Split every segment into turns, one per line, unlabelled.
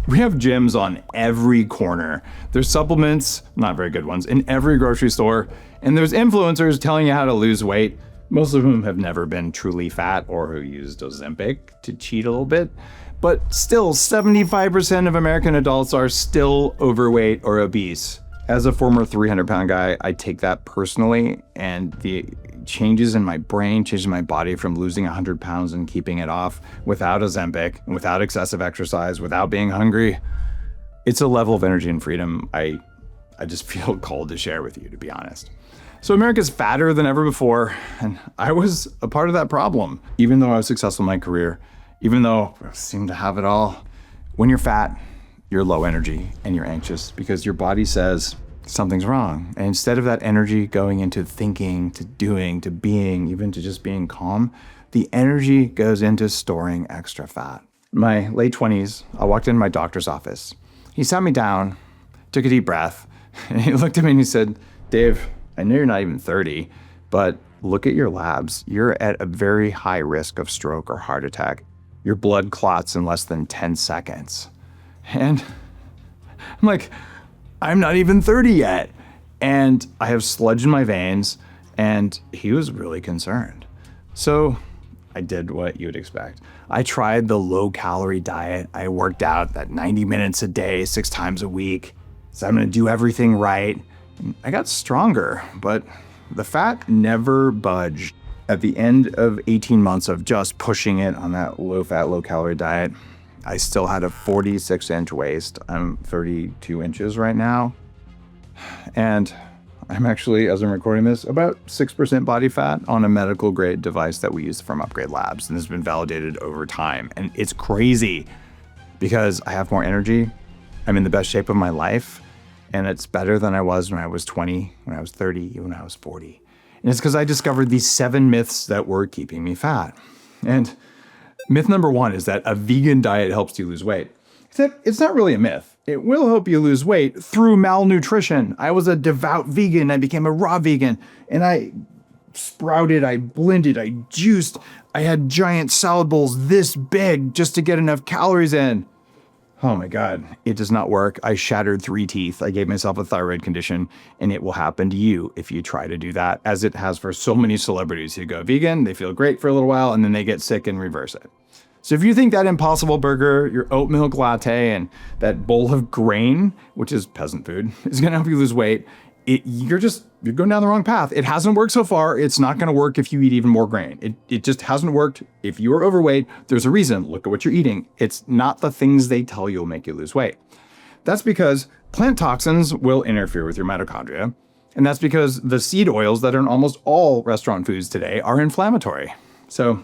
We have gyms on every corner. There's supplements, not very good ones, in every grocery store. And there's influencers telling you how to lose weight, most of whom have never been truly fat or who used Ozempic to cheat a little bit. But still, 75% of American adults are still overweight or obese. As a former 300-pound guy, I take that personally, and the changes in my brain, changes in my body from losing 100 pounds and keeping it off without Ozempic, without excessive exercise, without being hungry, it's a level of energy and freedom I just feel called to share with you, to be honest. So America's fatter than ever before, and I was a part of that problem. Even though I was successful in my career, even though I seemed to have it all, when you're fat, you're low energy and you're anxious because your body says something's wrong. And instead of that energy going into thinking, to doing, to being, even to just being calm, the energy goes into storing extra fat. In my late 20s, I walked into my doctor's office. He sat me down, took a deep breath, and he looked at me and he said, "Dave, I know you're not even 30, but look at your labs. You're at a very high risk of stroke or heart attack. Your blood clots in less than 10 seconds. And I'm like, I'm not even 30 yet. And I have sludge in my veins. And he was really concerned. So I did what you'd expect. I tried the low-calorie diet. I worked out that 90 minutes a day, 6 times a week. So I'm gonna do everything right. I got stronger, but the fat never budged. At the end of 18 months of just pushing it on that low-fat, low-calorie diet, I still had a 46-inch waist. I'm 32 inches right now. And I'm actually, as I'm recording this, about 6% body fat on a medical grade device that we use from Upgrade Labs. And this has been validated over time. And it's crazy because I have more energy. I'm in the best shape of my life. And it's better than I was when I was 20, when I was 30, when I was 40. And it's because I discovered these 7 myths that were keeping me fat. And myth number 1 is that a vegan diet helps you lose weight. Except it's not really a myth. It will help you lose weight through malnutrition. I was a devout vegan. I became a raw vegan. And I sprouted, I blended, I juiced. I had giant salad bowls this big just to get enough calories in. Oh my God, it does not work. I shattered 3 teeth. I gave myself a thyroid condition, and it will happen to you if you try to do that, as it has for so many celebrities who go vegan, they feel great for a little while, and then they get sick and reverse it. So if you think that Impossible Burger, your oat milk latte, and that bowl of grain, which is peasant food, is gonna help you lose weight, you're going down the wrong path. It hasn't worked so far. It's not going to work if you eat even more grain. It just hasn't worked. If you are overweight, there's a reason. Look at what you're eating. It's not the things they tell you will make you lose weight. That's because plant toxins will interfere with your mitochondria. And that's because the seed oils that are in almost all restaurant foods today are inflammatory. So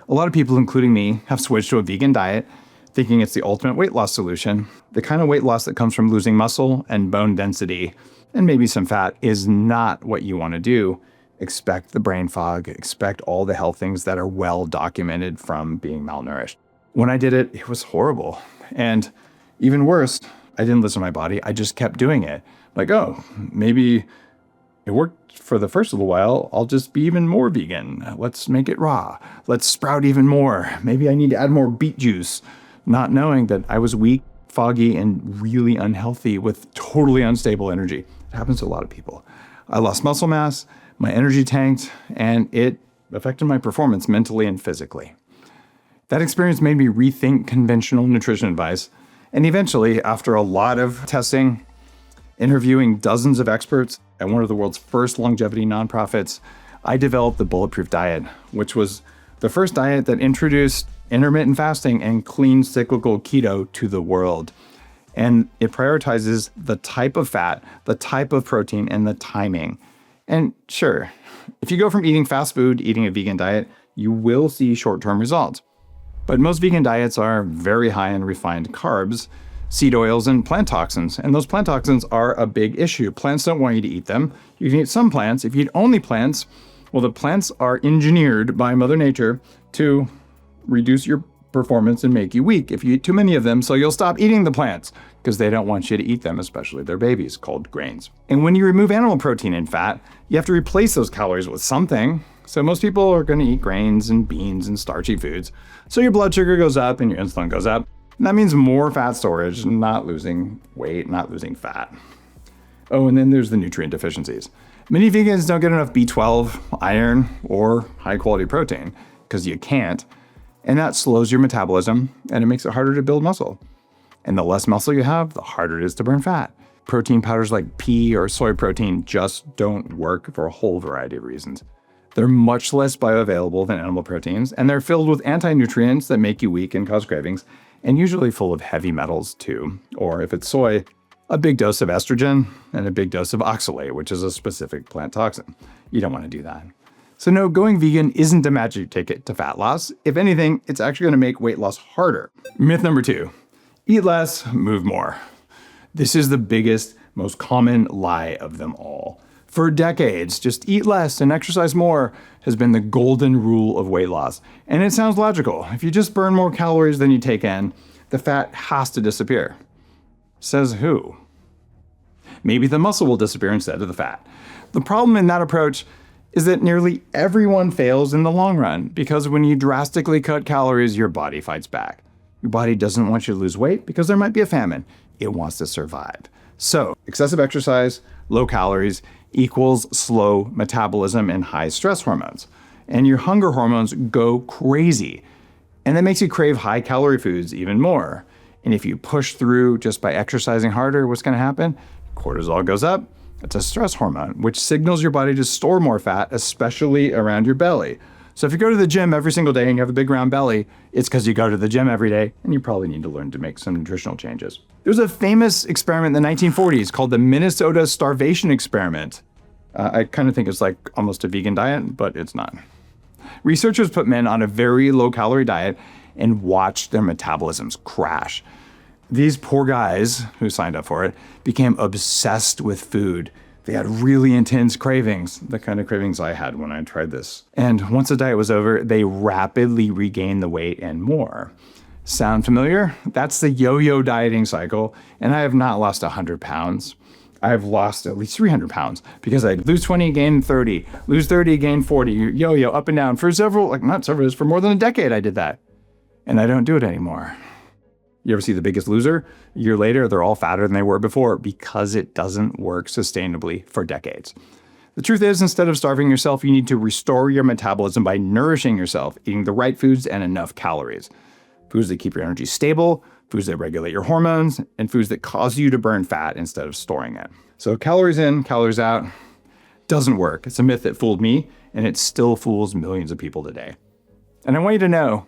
a lot of people, including me, have switched to a vegan diet, thinking it's the ultimate weight loss solution. The kind of weight loss that comes from losing muscle and bone density and maybe some fat is not what you want to do. Expect the brain fog, expect all the health things that are well documented from being malnourished. When I did it, it was horrible. And even worse, I didn't listen to my body. I just kept doing it. Like, oh, maybe it worked for the first little while. I'll just be even more vegan. Let's make it raw. Let's sprout even more. Maybe I need to add more beet juice, not knowing that I was weak, foggy, and really unhealthy with totally unstable energy. It happens to a lot of people. I lost muscle mass, my energy tanked, and it affected my performance mentally and physically. That experience made me rethink conventional nutrition advice. And eventually, after a lot of testing, interviewing dozens of experts at one of the world's first longevity nonprofits, I developed the Bulletproof Diet, which was the first diet that introduced intermittent fasting and clean cyclical keto to the world. And it prioritizes the type of fat, the type of protein, and the timing. And sure, if you go from eating fast food to eating a vegan diet, you will see short-term results. But most vegan diets are very high in refined carbs, seed oils, and plant toxins. And those plant toxins are a big issue. Plants don't want you to eat them. You can eat some plants. If you eat only plants, well, the plants are engineered by Mother Nature to reduce your performance and make you weak if you eat too many of them, so you'll stop eating the plants because they don't want you to eat them, especially their babies, called grains. And when you remove animal protein and fat, you have to replace those calories with something. So most people are going to eat grains and beans and starchy foods. So your blood sugar goes up and your insulin goes up. And that means more fat storage, not losing weight, not losing fat. Oh, and then there's the nutrient deficiencies. Many vegans don't get enough B12, iron, or high quality protein because you can't. And that slows your metabolism and it makes it harder to build muscle. And the less muscle you have, the harder it is to burn fat. Protein powders like pea or soy protein just don't work for a whole variety of reasons. They're much less bioavailable than animal proteins, and they're filled with anti-nutrients that make you weak and cause cravings, and usually full of heavy metals too. Or if it's soy, a big dose of estrogen and a big dose of oxalate, which is a specific plant toxin. You don't want to do that. So no, going vegan isn't a magic ticket to fat loss. If anything, it's actually going to make weight loss harder. Myth number 2, eat less, move more. This is the biggest, most common lie of them all. For decades, just eat less and exercise more has been the golden rule of weight loss. And it sounds logical. If you just burn more calories than you take in, the fat has to disappear. Says who? Maybe the muscle will disappear instead of the fat. The problem in that approach is that nearly everyone fails in the long run because when you drastically cut calories, your body fights back. Your body doesn't want you to lose weight because there might be a famine. It wants to survive. So excessive exercise, low calories equals slow metabolism and high stress hormones. And your hunger hormones go crazy. And that makes you crave high calorie foods even more. And if you push through just by exercising harder, what's going to happen? Cortisol goes up. It's a stress hormone, which signals your body to store more fat, especially around your belly. So if you go to the gym every single day and you have a big round belly, it's because you go to the gym every day and you probably need to learn to make some nutritional changes. There's a famous experiment in the 1940s called the Minnesota Starvation Experiment. I kind of think it's like almost a vegan diet, but it's not. Researchers put men on a very low-calorie diet and watched their metabolisms crash. These poor guys who signed up for it became obsessed with food. They had really intense cravings, the kind of cravings I had when I tried this. And once the diet was over, they rapidly regained the weight and more. Sound familiar? That's the yo-yo dieting cycle, and I have not lost 100 pounds. I've lost at least 300 pounds because I lose 20, gain 30, lose 30, gain 40, yo-yo up and down for for more than a decade I did that. And I don't do it anymore. You ever see The Biggest Loser? A year later, they're all fatter than they were before because it doesn't work sustainably for decades. The truth is, instead of starving yourself, you need to restore your metabolism by nourishing yourself, eating the right foods and enough calories. Foods that keep your energy stable, foods that regulate your hormones, and foods that cause you to burn fat instead of storing it. So calories in, calories out doesn't work. It's a myth that fooled me, and it still fools millions of people today. And I want you to know,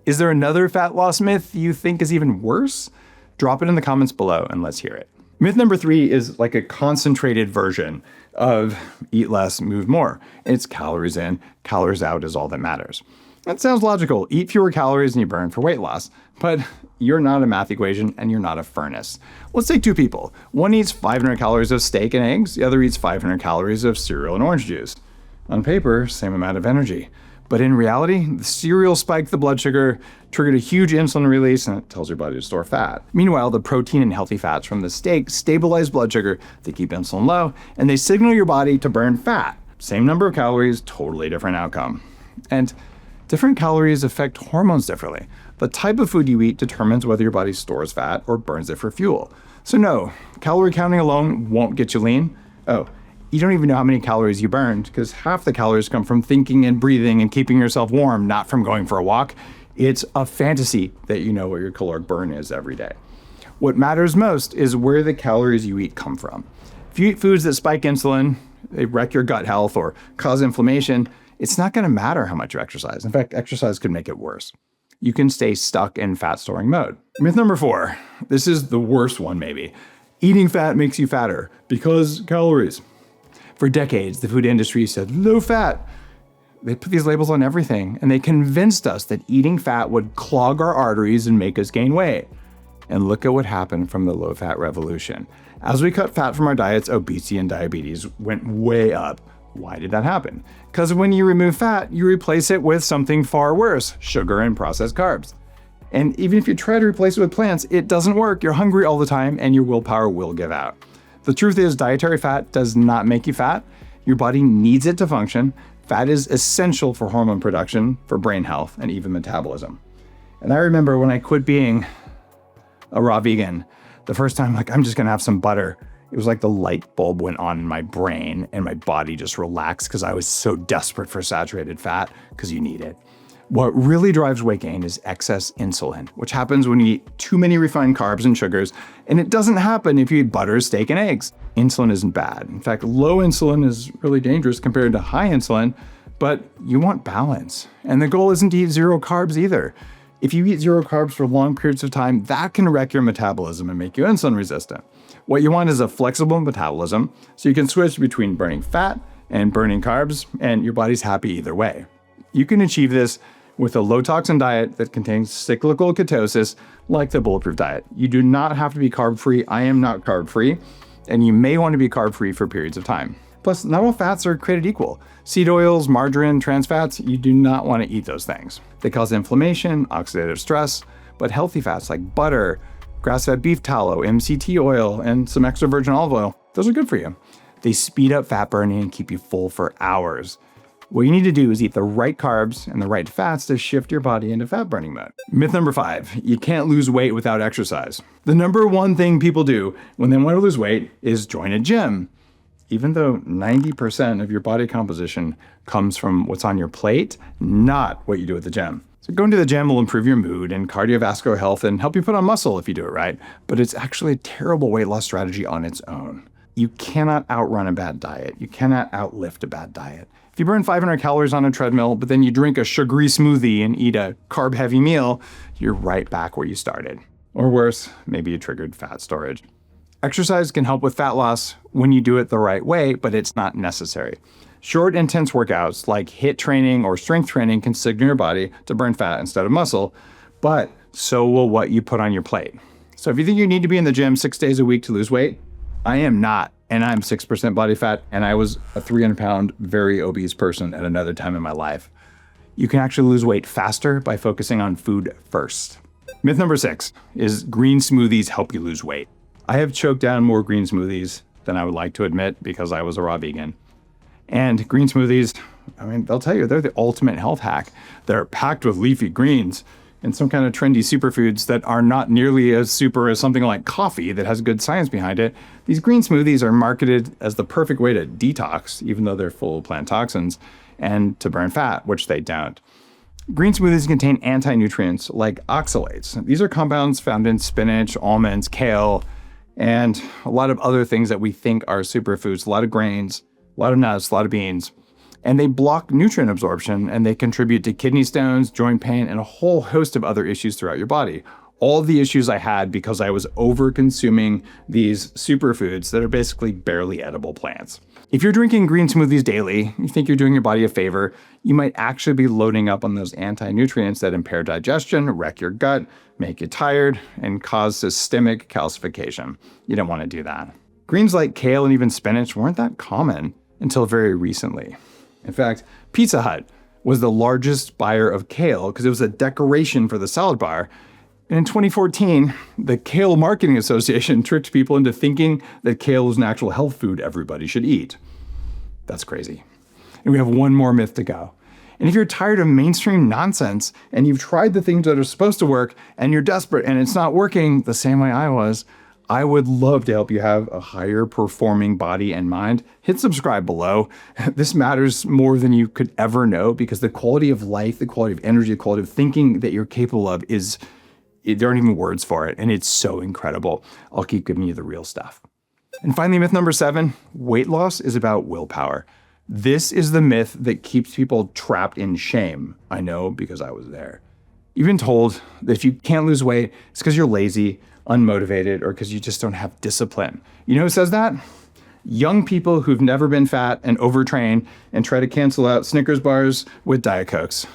is there another fat loss myth you think is even worse? Drop it in the comments below and let's hear it. Myth number 3 is like a concentrated version of eat less, move more. It's calories in, calories out is all that matters. That sounds logical. Eat fewer calories than you burn for weight loss. But you're not a math equation and you're not a furnace. Let's take two people. One eats 500 calories of steak and eggs. The other eats 500 calories of cereal and orange juice. On paper, same amount of energy. But in reality, the cereal spiked the blood sugar, triggered a huge insulin release, and it tells your body to store fat. Meanwhile, the protein and healthy fats from the steak stabilize blood sugar, they keep insulin low, and they signal your body to burn fat. Same number of calories, totally different outcome. And different calories affect hormones differently. The type of food you eat determines whether your body stores fat or burns it for fuel. So no, calorie counting alone won't get you lean. Oh, you don't even know how many calories you burned because half the calories come from thinking and breathing and keeping yourself warm, not from going for a walk. It's a fantasy that you know what your caloric burn is every day. What matters most is where the calories you eat come from. If you eat foods that spike insulin, they wreck your gut health or cause inflammation, it's not going to matter how much you exercise. In fact, exercise could make it worse. You can stay stuck in fat storing mode. Myth number 4, this is the worst one maybe. Eating fat makes you fatter because calories. For decades, the food industry said low fat. They put these labels on everything, and they convinced us that eating fat would clog our arteries and make us gain weight. And look at what happened from the low-fat revolution. As we cut fat from our diets, obesity and diabetes went way up. Why did that happen? Because when you remove fat, you replace it with something far worse, sugar and processed carbs. And even if you try to replace it with plants, it doesn't work. You're hungry all the time, and your willpower will give out. The truth is, dietary fat does not make you fat. Your body needs it to function. Fat is essential for hormone production, for brain health, and even metabolism. And I remember when I quit being a raw vegan, the first time, like, I'm just gonna have some butter, it was like the light bulb went on in my brain and my body just relaxed because I was so desperate for saturated fat, because you need it. What really drives weight gain is excess insulin, which happens when you eat too many refined carbs and sugars, and it doesn't happen if you eat butter, steak, and eggs. Insulin isn't bad. In fact, low insulin is really dangerous compared to high insulin, but you want balance. And the goal isn't to eat zero carbs either. If you eat zero carbs for long periods of time, that can wreck your metabolism and make you insulin resistant. What you want is a flexible metabolism, so you can switch between burning fat and burning carbs, and your body's happy either way. You can achieve this with a low toxin diet that contains cyclical ketosis, like the Bulletproof diet. You do not have to be carb free. I am not carb free, and you may want to be carb free for periods of time. Plus, not all fats are created equal. Seed oils, margarine, trans fats, you do not want to eat those things. They cause inflammation, oxidative stress, but healthy fats like butter, grass-fed beef tallow, MCT oil, and some extra virgin olive oil, those are good for you. They speed up fat burning and keep you full for hours. What you need to do is eat the right carbs and the right fats to shift your body into fat burning mode. Myth number 5, you can't lose weight without exercise. The number one thing people do when they want to lose weight is join a gym. Even though 90% of your body composition comes from what's on your plate, not what you do at the gym. So going to the gym will improve your mood and cardiovascular health and help you put on muscle if you do it right, but it's actually a terrible weight loss strategy on its own. You cannot outrun a bad diet. You cannot outlift a bad diet. If you burn 500 calories on a treadmill, but then you drink a sugary smoothie and eat a carb-heavy meal, you're right back where you started. Or worse, maybe you triggered fat storage. Exercise can help with fat loss when you do it the right way, but it's not necessary. Short, intense workouts like HIIT training or strength training can signal your body to burn fat instead of muscle, but so will what you put on your plate. So if you think you need to be in the gym 6 days a week to lose weight, I am not, and I'm 6% body fat, and I was a 300-pound, very obese person at another time in my life. You can actually lose weight faster by focusing on food first. Myth number 6 is green smoothies help you lose weight. I have choked down more green smoothies than I would like to admit because I was a raw vegan. And green smoothies, I mean, they'll tell you they're the ultimate health hack. They're packed with leafy greens and some kind of trendy superfoods that are not nearly as super as something like coffee that has good science behind it. These green smoothies are marketed as the perfect way to detox, even though they're full of plant toxins, and to burn fat, which they don't. Green smoothies contain anti-nutrients like oxalates. These are compounds found in spinach, almonds, kale, and a lot of other things that we think are superfoods, a lot of grains, a lot of nuts, a lot of beans. And they block nutrient absorption, and they contribute to kidney stones, joint pain, and a whole host of other issues throughout your body. All the issues I had because I was over-consuming these superfoods that are basically barely edible plants. If you're drinking green smoothies daily, you think you're doing your body a favor, you might actually be loading up on those anti-nutrients that impair digestion, wreck your gut, make you tired, and cause systemic calcification. You don't want to do that. Greens like kale and even spinach weren't that common until very recently. In fact, Pizza Hut was the largest buyer of kale because it was a decoration for the salad bar. And in 2014, the Kale Marketing Association tricked people into thinking that kale was an actual health food everybody should eat. That's crazy. And we have one more myth to go. And if you're tired of mainstream nonsense and you've tried the things that are supposed to work and you're desperate and it's not working the same way I was, I would love to help you have a higher performing body and mind. Hit subscribe below. This matters more than you could ever know because the quality of life, the quality of energy, the quality of thinking that you're capable of there aren't even words for it. And it's so incredible. I'll keep giving you the real stuff. And finally, myth number 7, weight loss is about willpower. This is the myth that keeps people trapped in shame. I know because I was there. You've been told that if you can't lose weight, it's because you're lazy, unmotivated, or because you just don't have discipline. You know who says that? Young people who've never been fat and overtrain and try to cancel out Snickers bars with Diet Cokes.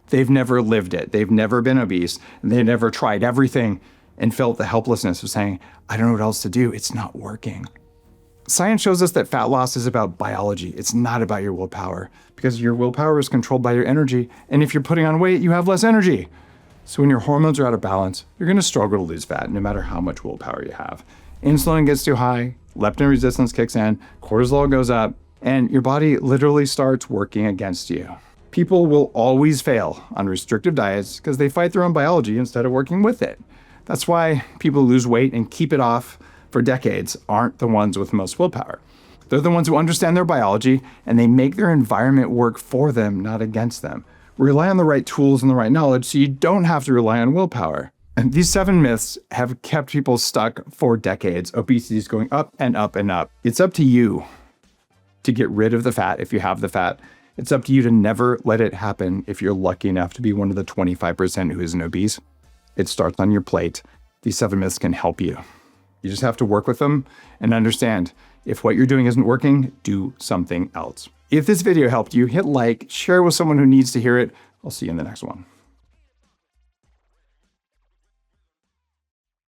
They've never lived it. They've never been obese. They've never tried everything and felt the helplessness of saying, I don't know what else to do. It's not working. Science shows us that fat loss is about biology. It's not about your willpower because your willpower is controlled by your energy. And if you're putting on weight, you have less energy. So when your hormones are out of balance, you're going to struggle to lose fat no matter how much willpower you have. Insulin gets too high, leptin resistance kicks in, cortisol goes up, and your body literally starts working against you. People will always fail on restrictive diets because they fight their own biology instead of working with it. That's why people who lose weight and keep it off for decades aren't the ones with the most willpower. They're the ones who understand their biology and they make their environment work for them, not against them. Rely on the right tools and the right knowledge so you don't have to rely on willpower. And these 7 myths have kept people stuck for decades. Obesity is going up and up and up. It's up to you to get rid of the fat if you have the fat. It's up to you to never let it happen if you're lucky enough to be one of the 25% who isn't obese. It starts on your plate. These 7 myths can help you. You just have to work with them and understand if what you're doing isn't working, do something else. If this video helped you, hit like, share it with someone who needs to hear it. I'll see you in the next one.